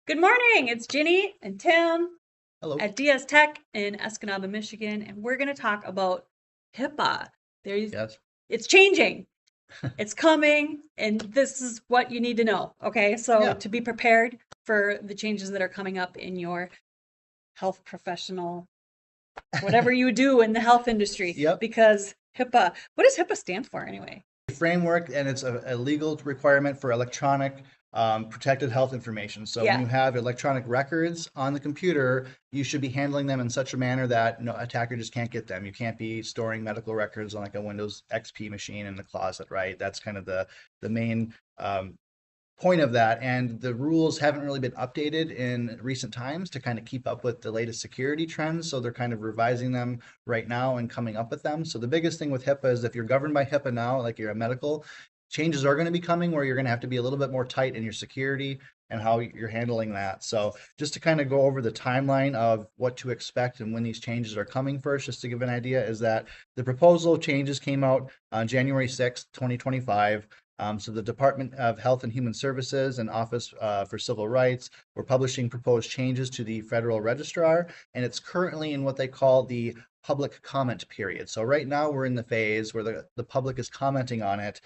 Good morning. It's Ginny and Tim Hello. at DS Tech in Escanaba, Michigan, and we're going to talk about HIPAA. There's, Yes. it's changing. It's coming, and this is what you need to know. Okay, so Yeah. to be prepared for the changes that are coming up in your health professional, whatever you do in the health industry, Yep. because HIPAA. What does HIPAA stand for anyway? Framework, and it's a legal requirement for electronic protected health information. So when Yeah. you have electronic records on the computer, you should be handling them in such a manner that no attacker just can't get them. You can't be storing medical records on like a Windows XP machine in the closet, right? That's kind of the main point of that. And the rules haven't really been updated in recent times to kind of keep up with the latest security trends. So they're kind of revising them right now and coming up with them. So the biggest thing with HIPAA is if you're governed by HIPAA now, like you're a medical, changes are going to be coming where you're going to have to be a little bit more tight in your security and how you're handling that. So just to kind of go over the timeline of what to expect and when these changes are coming first, just to give an idea, is that the proposal changes came out on January 6th, 2025. So the Department of Health and Human Services and Office for Civil Rights were publishing proposed changes to the Federal Registrar, and it's currently in what they call the public comment period. So right now we're in the phase where the public is commenting on it.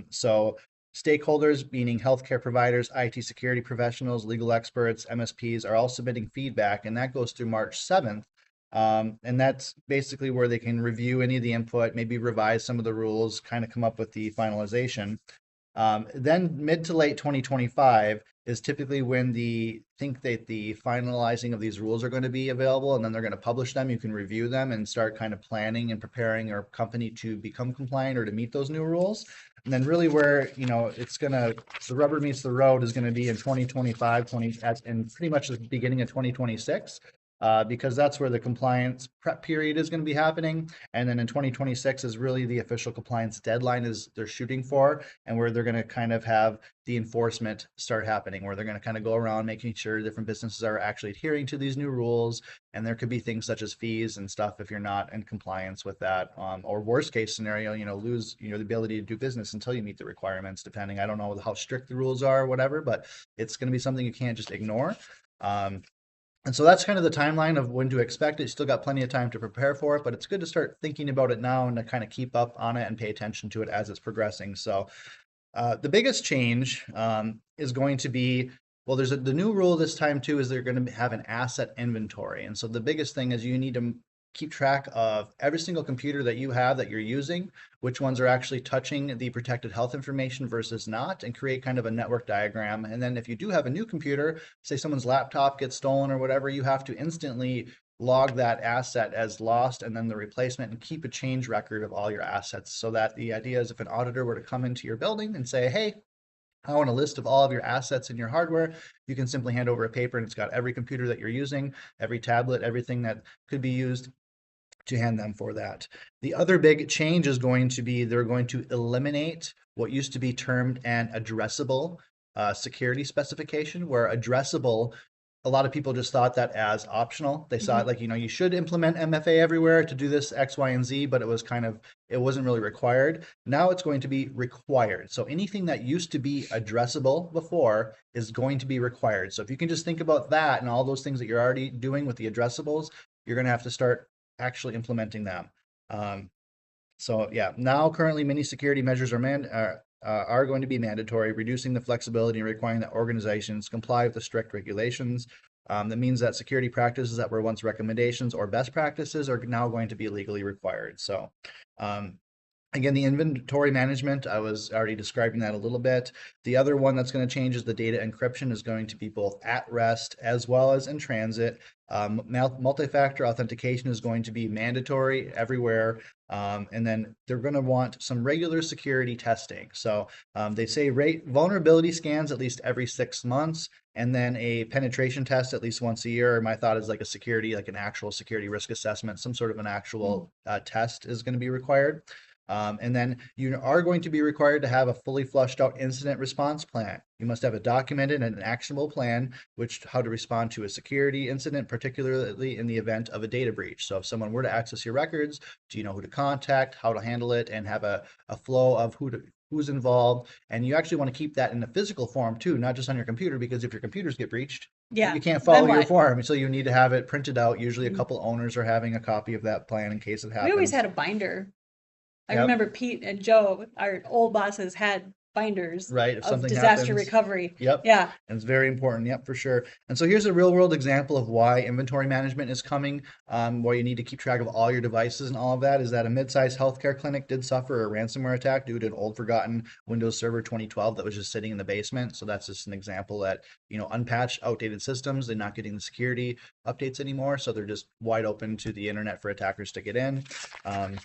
So stakeholders, meaning healthcare providers, IT security professionals, legal experts, MSPs, are all submitting feedback, and that goes through March 7th. And that's basically where they can review any of the input, maybe revise some of the rules, kind of come up with the finalization. Then mid to late 2025 is typically when the think that the finalizing of these rules are going to be available, and then they're going to publish them. You can review them and start kind of planning and preparing your company to become compliant or to meet those new rules. And then really where it's gonna the rubber meets the road is going to be in 2025, and pretty much the beginning of 2026. Because that's where the compliance prep period is going to be happening. And then in 2026 is really the official compliance deadline is they're shooting for, and where they're going to kind of have the enforcement start happening, where they're going to kind of go around making sure different businesses are actually adhering to these new rules. And there could be things such as fees and stuff if you're not in compliance with that, or worst case scenario, lose the ability to do business until you meet the requirements. Depending, I don't know how strict the rules are or whatever, but it's going to be something you can't just ignore. And so that's kind of the timeline of when to expect it. You still got plenty of time to prepare for it, but it's good to start thinking about it now and to kind of keep up on it and pay attention to it as it's progressing. So the biggest change is going to be, well, the new rule this time too is they're going to have an asset inventory. And so the biggest thing is you need to keep track of every single computer that you have that you're using, which ones are actually touching the protected health information versus not, and create kind of a network diagram. And then if you do have a new computer, say someone's laptop gets stolen or whatever, you have to instantly log that asset as lost and then the replacement, and keep a change record of all your assets, so that the idea is if an auditor were to come into your building and say, hey, I want a list of all of your assets and your hardware, you can simply hand over a paper and it's got every computer that you're using, every tablet, everything that could be used, to hand them for that. The other big change is going to be they're going to eliminate what used to be termed an addressable security specification, where addressable, a lot of people just thought that as optional. They saw Hmm. it like, you should implement MFA everywhere to do this X, Y, and Z, but it wasn't really required. Now it's going to be required. So anything that used to be addressable before is going to be required. So if you can just think about that and all those things that you're already doing with the addressables, you're going to have to start actually implementing them. Um, so yeah, now currently many security measures are going to be mandatory, reducing the flexibility and requiring that organizations comply with the strict regulations. That means that security practices that were once recommendations or best practices are now going to be legally required. So um, again, the inventory management, I was already describing that a little bit. The other one that's going to change is the data encryption is going to be both at rest as well as in transit. Multi-factor authentication is going to be mandatory everywhere. And then they're going to want some regular security testing. So they say rate vulnerability scans at least every 6 months, and then a penetration test at least once a year. My thought is like like an actual security risk assessment, some sort of an actual test is going to be required. And then you are going to be required to have a fully flushed out incident response plan. You must have a documented and an actionable plan, which how to respond to a security incident, particularly in the event of a data breach. So if someone were to access your records, do you know who to contact, how to handle it, and have a flow of who's involved, and you actually want to keep that in a physical form too, not just on your computer, because if your computers get breached, Yeah. you can't Then follow your what? form. So you need to have it printed out. Usually a Mhm. couple owners are having a copy of that plan in case it We always happens. had a binder. I Yep. remember Pete and Joe, our old bosses, had binders Right. If of something disaster happens. recovery. Yep. Yeah. And it's very important. Yep, for sure. And so here's a real world example of why inventory management is coming, where you need to keep track of all your devices and all of that. Is that a mid-sized healthcare clinic did suffer a ransomware attack due to an old forgotten Windows Server 2012 that was just sitting in the basement. So that's just an example that, unpatched, outdated systems, they're not getting the security updates anymore. So they're just wide open to the internet for attackers to get in. Um,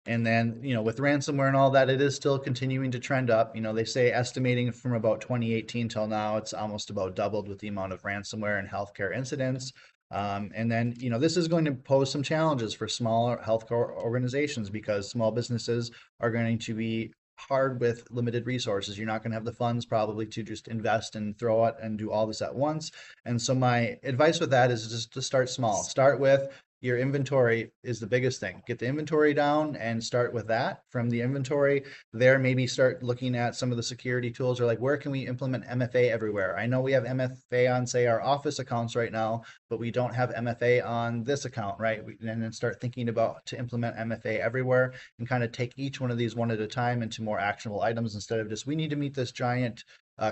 and then, with ransomware and all that, it is still continuing to trend up. They say estimating from about 2018 till now, it's almost about doubled with the amount of ransomware and healthcare incidents. And then, this is going to pose some challenges for smaller healthcare organizations because small businesses are going to be hard with limited resources. You're not going to have the funds probably to just invest and throw it and do all this at once. And so my advice with that is just to start small. Start with your inventory is the biggest thing. Get the inventory down and start with that. From the inventory there, maybe start looking at some of the security tools or like where can we implement MFA everywhere? I know we have MFA on, say, our office accounts right now, but we don't have MFA on this account, right? And then start thinking about to implement MFA everywhere and kind of take each one of these one at a time into more actionable items instead of just we need to meet this giant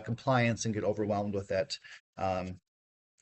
compliance and get overwhelmed with it.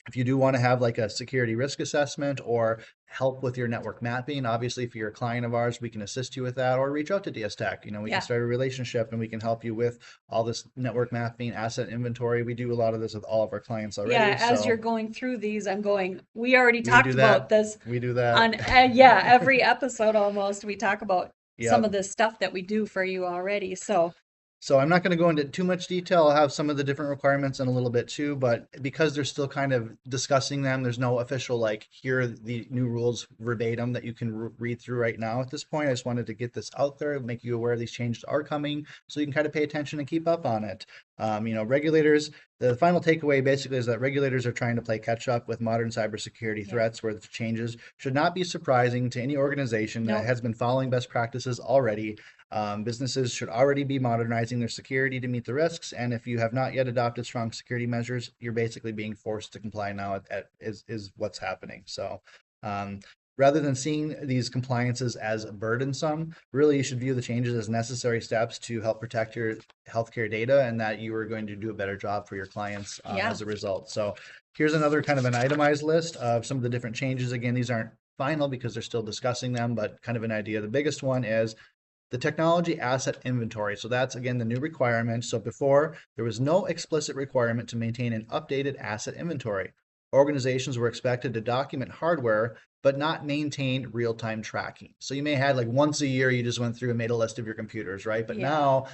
If you do want to have like a security risk assessment or help with your network mapping, obviously, if you're a client of ours, we can assist you with that or reach out to DS Tech. We Yeah. can start a relationship and we can help you with all this network mapping, asset inventory. We do a lot of this with all of our clients already. Yeah. As you're So going through these, I'm going, we already we do talked about that. this We do that. on, yeah, every episode almost. We talk about some Yep. of this stuff that we do for you already. So, So I'm not going to go into too much detail. I'll have some of the different requirements in a little bit too, but because they're still kind of discussing them, there's no official like here are the new rules verbatim that you can read through right now at this point. I just wanted to get this out there, make you aware these changes are coming, so you can kind of pay attention and keep up on it. Regulators. The final takeaway basically is that regulators are trying to play catch up with modern cybersecurity yeah. threats, where the changes should not be surprising to any organization that Nope. has been following best practices already. Businesses should already be modernizing their security to meet the risks, and if you have not yet adopted strong security measures, you're basically being forced to comply now. Is what's happening. So, rather than seeing these compliances as burdensome, really you should view the changes as necessary steps to help protect your healthcare data, and that you are going to do a better job for your clients Yeah. as a result. So, here's another kind of an itemized list of some of the different changes. Again, these aren't final because they're still discussing them, but kind of an idea. The biggest one is the technology asset inventory. So that's again the new requirement. So before there was no explicit requirement to maintain an updated asset inventory. Organizations were expected to document hardware, but not maintain real-time tracking. So you may have had like once a year, you just went through and made a list of your computers, right? But Yeah. now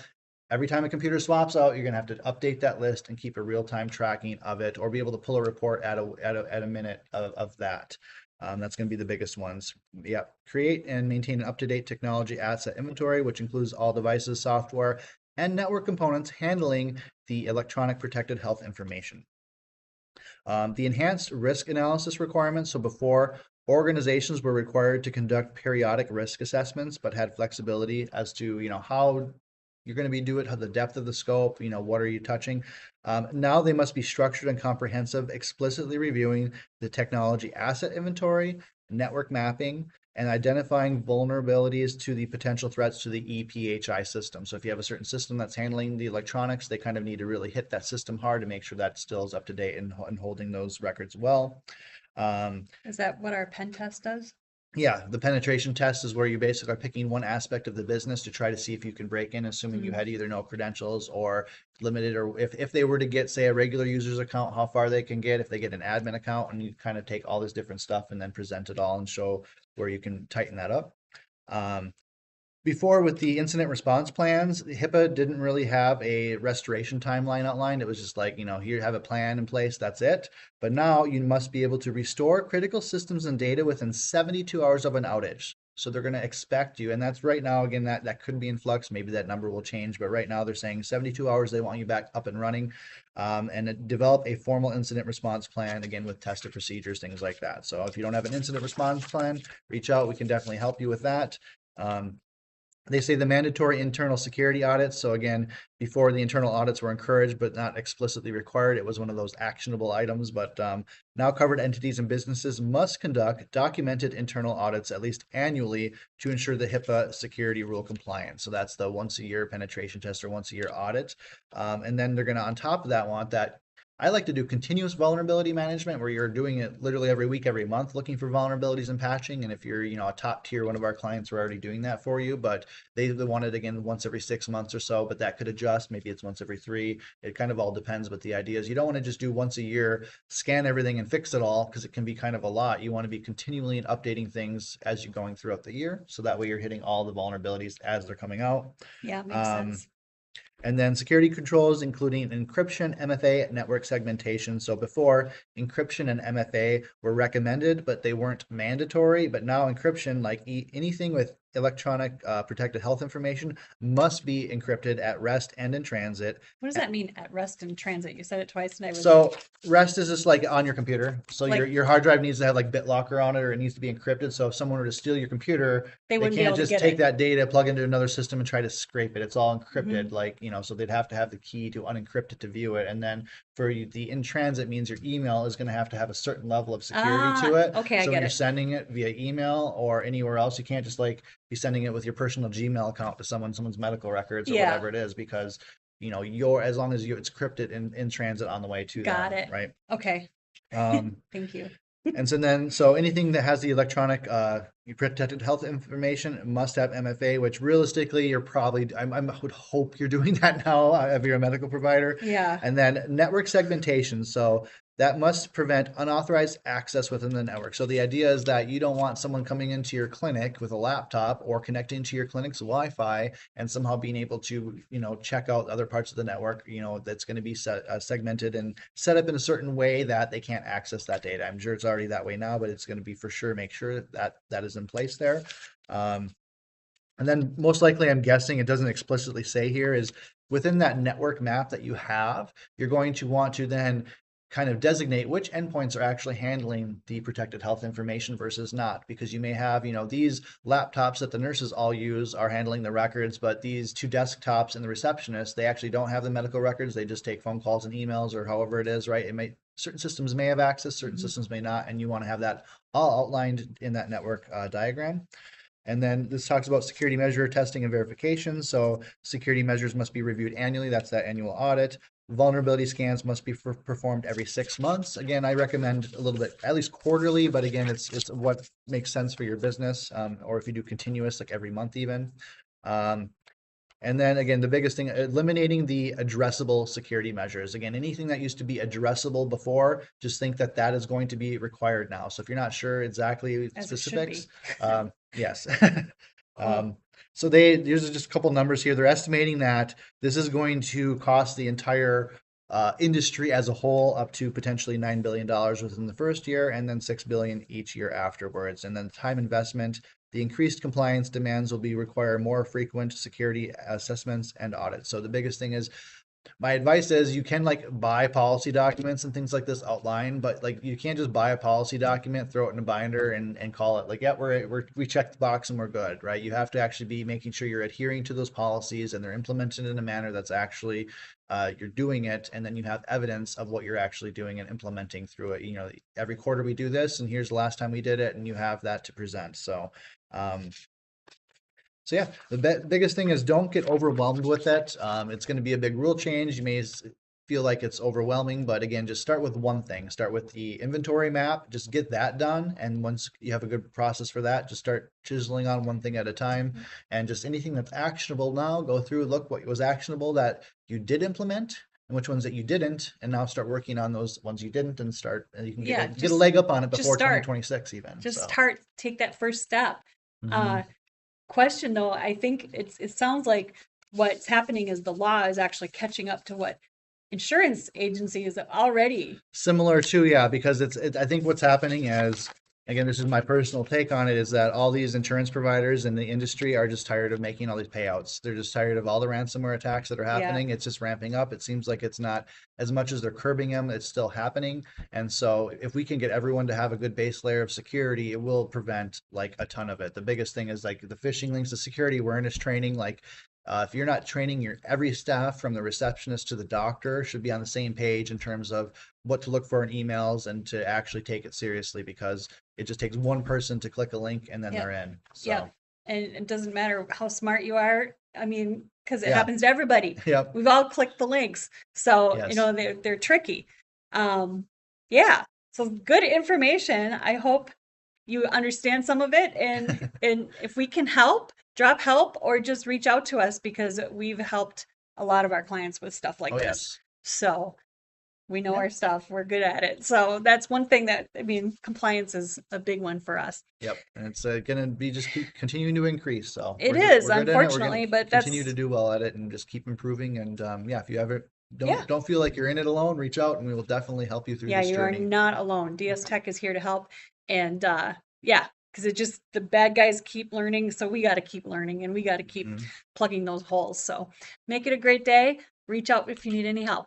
every time a computer swaps out, you're going to have to update that list and keep a real-time tracking of it, or be able to pull a report at a minute of that. That's going to be the biggest ones. Yeah. Create and maintain an up-to-date technology asset inventory, which includes all devices, software, and network components handling the electronic protected health information. The enhanced risk analysis requirements. So before, organizations were required to conduct periodic risk assessments, but had flexibility as to how you're going to be doing it, how the depth of the scope, what are you touching. Now they must be structured and comprehensive, explicitly reviewing the technology asset inventory, network mapping, and identifying vulnerabilities to the potential threats to the EPHI system. So if you have a certain system that's handling the electronics, they kind of need to really hit that system hard to make sure that still is up to date and holding those records well. Is that what our pen test does? Yeah, the penetration test is where you basically are picking one aspect of the business to try to see if you can break in, assuming you had either no credentials or limited, or if they were to get, say, a regular user's account, how far they can get, if they get an admin account, and you kind of take all this different stuff and then present it all and show where you can tighten that up. Before, with the incident response plans, HIPAA didn't really have a restoration timeline outlined. It was just like, here you have a plan in place, that's it. But now you must be able to restore critical systems and data within 72 hours of an outage. So they're going to expect you, and that's right now, again, that could be in flux. Maybe that number will change, but right now they're saying 72 hours, they want you back up and running, and develop a formal incident response plan, again, with tested procedures, things like that. So if you don't have an incident response plan, reach out. We can definitely help you with that. They say the mandatory internal security audits. So again, before the internal audits were encouraged but not explicitly required, it was one of those actionable items. But now covered entities and businesses must conduct documented internal audits at least annually to ensure the HIPAA security rule compliance. So that's the once a year penetration test or once a year audit. And then they're going to, on top of that, want that. I like to do continuous vulnerability management where you're doing it literally every week, every month, looking for vulnerabilities and patching. And if you're, a top tier, one of our clients, we're already doing that for you, but they want it again once every 6 months or so, but that could adjust. Maybe it's once every 3. It kind of all depends. But the idea is you don't want to just do once a year, scan everything and fix it all because it can be kind of a lot. You want to be continually updating things as you're going throughout the year. So that way you're hitting all the vulnerabilities as they're coming out. Yeah, makes sense. And then security controls, including encryption, MFA, network segmentation. So before, encryption and MFA were recommended, but they weren't mandatory. But now encryption, like anything with electronic protected health information, must be encrypted at rest and in transit. What does that mean at rest and transit? You said it twice and I was So rest is just like on your computer. So Like- your hard drive needs to have like BitLocker on it, or it needs to be encrypted. So if someone were to steal your computer, they wouldn't be can't able to just get take it. that data, plug into another system, and try to scrape it. It's all encrypted, so they'd have to have the key to unencrypt it to view it. And then for the in transit means your email is going to have a certain level of security to it. Okay, I So get when you're it. sending it via email or anywhere else, you can't just like be sending it with your personal Gmail account to someone's medical records or Yeah. whatever it is, because as long as it's encrypted in transit on the way to Got them, it. right? Okay, thank you. So anything that has the electronic protected health information must have MFA, which realistically you're probably, I would hope you're doing that now if you're a medical provider. Yeah. And then network segmentation. So that must prevent unauthorized access within the network. So the idea is that you don't want someone coming into your clinic with a laptop or connecting to your clinic's Wi-Fi and somehow being able to, check out other parts of the network, that's going to be segmented and set up in a certain way that they can't access that data. I'm sure it's already that way now, but it's going to be for sure, make sure that that is in place there. And then most likely, I'm guessing it doesn't explicitly say here, is within that network map that you have, you're going to want to then kind of designate which endpoints are actually handling the protected health information versus not, because you may have, these laptops that the nurses all use are handling the records, but these 2 desktops and the receptionist, they actually don't have the medical records. They just take phone calls and emails or however it is, right? Certain systems may have access, certain systems may not, and you want to have that all outlined in that network diagram. And then this talks about security measure testing and verification. So security measures must be reviewed annually. That's that annual audit. Vulnerability scans must be performed every 6 months. Again, I recommend a little bit, at least quarterly, but again, it's what makes sense for your business, or if you do continuous, like every month even. And then again, the biggest thing, eliminating the addressable security measures. Again, anything that used to be addressable before, just think that that is going to be required now. So if you're not sure exactly As it should specifics, be. yes. Cool. So here's just a couple numbers here. They're estimating that this is going to cost the entire industry as a whole up to potentially $9 billion within the first year, and then $6 billion each year afterwards. And then the time investment, the increased compliance demands will require more frequent security assessments and audits. So the biggest thing is, my advice is you can like buy policy documents and things like this outline, but like you can't just buy a policy document, throw it in a binder and call it like, yeah, we checked the box and we're good, right? You have to actually be making sure you're adhering to those policies and they're implemented in a manner that's actually you're doing it, and then you have evidence of what you're actually doing and implementing through it. Every quarter we do this, and here's the last time we did it, and you have that to present. So yeah, the biggest thing is don't get overwhelmed with it. It's going to be a big rule change. You may feel like it's overwhelming, but again, just start with one thing. Start with the inventory map. Just get that done. And once you have a good process for that, just start chiseling on one thing at a time. And just anything that's actionable now, go through, look what was actionable that you did implement and which ones that you didn't, and now start working on those ones you didn't and you can get a leg up on it before 2026 even. Take that first step. Mhm. Question though, I think it sounds like what's happening is the law is actually catching up to what insurance agencies already. Similar to, yeah, because I think what's happening is again, this is my personal take on it, is that all these insurance providers in the industry are just tired of making all these payouts. They're just tired of all the ransomware attacks that are Yeah. happening. It's just ramping up. It seems like it's not, as much as they're curbing them, it's still happening. And so if we can get everyone to have a good base layer of security, it will prevent like a ton of it. The biggest thing is like the phishing links, the security awareness training. Like if you're not training your every staff from the receptionist to the doctor should be on the same page in terms of what to look for in emails and to actually take it seriously, because it just takes one person to click a link and then Yep. they're in. So Yep. And it doesn't matter how smart you are. I mean, because it Yeah. happens to everybody. Yep. We've all clicked the links. So, Yes. they're tricky. Yeah. So good information. I hope you understand some of it. And if we can help, drop help or just reach out to us, because we've helped a lot of our clients with stuff like Oh this. yes. So we know Yeah. our stuff. We're good at it. So that's one thing that, compliance is a big one for us. Yep. And it's going to be just keep continuing to increase. So It we're good- is, we're good in it. We're gonna unfortunately, but continue that's, to do well at it and just keep improving. And yeah, if you ever Yeah. don't feel like you're in it alone, reach out and we will definitely help you through yeah, this you are journey. not alone. DS Tech is here to help. And yeah, because it just, the bad guys keep learning. So we got to keep learning and we got to keep Mhm. plugging those holes. So make it a great day. Reach out if you need any help.